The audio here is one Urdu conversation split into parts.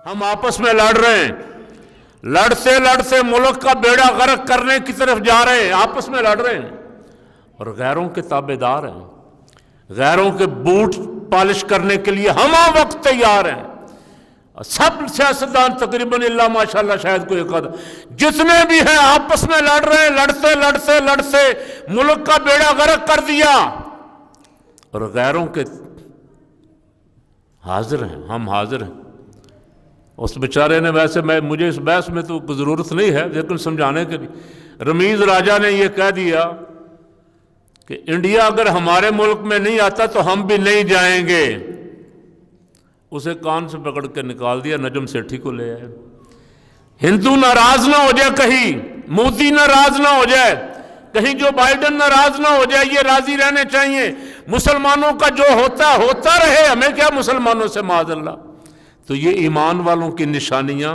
ہم آپس میں لڑ رہے ہیں، لڑتے لڑتے ملک کا بیڑا غرق کرنے کی طرف جا رہے ہیں، آپس میں لڑ رہے ہیں اور غیروں کے تابع دار ہیں، غیروں کے بوٹ پالش کرنے کے لیے ہم وقت تیار ہیں۔ سب سیاستدان تقریباً اللہ ماشاءاللہ شاید کوئی ایک آدھا جتنے بھی ہیں آپس میں لڑ رہے ہیں، لڑتے لڑتے لڑتے ملک کا بیڑا غرق کر دیا اور غیروں کے حاضر ہیں، ہم حاضر ہیں۔ اس بیچارے نے ویسے مجھے اس بحث میں تو ضرورت نہیں ہے لیکن سمجھانے کے لیے رمیز راجہ نے یہ کہہ دیا کہ انڈیا اگر ہمارے ملک میں نہیں آتا تو ہم بھی نہیں جائیں گے۔ اسے کان سے پکڑ کے نکال دیا، نجم سیٹھی کو لے آئے۔ ہندو ناراض نہ ہو جائے، کہیں مودی ناراض نہ ہو جائے، کہیں جو بائیڈن ناراض نہ ہو جائے، یہ راضی رہنے چاہیے مسلمانوں کا جو ہوتا ہوتا رہے، ہمیں کیا مسلمانوں سے معاذ اللہ۔ تو یہ ایمان والوں کی نشانیاں،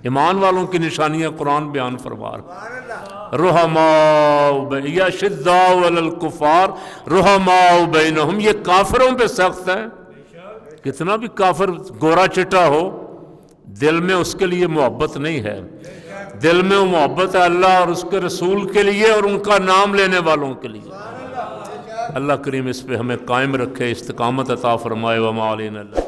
ایمان والوں کی نشانیاں قرآن بیان فرما رہا۔ رحماء یا شداء علی الکفار رحماء بینہم، یہ کافروں پہ سخت ہے۔ کتنا بھی کافر گورا چٹا ہو، دل میں اس کے لیے محبت نہیں ہے، دل میں وہ محبت ہے اللہ اور اس کے رسول کے لیے اور ان کا نام لینے والوں کے لیے۔ اللہ کریم اس پہ ہمیں قائم رکھے، استقامت عطا فرمائے۔ وما علینا اللہ۔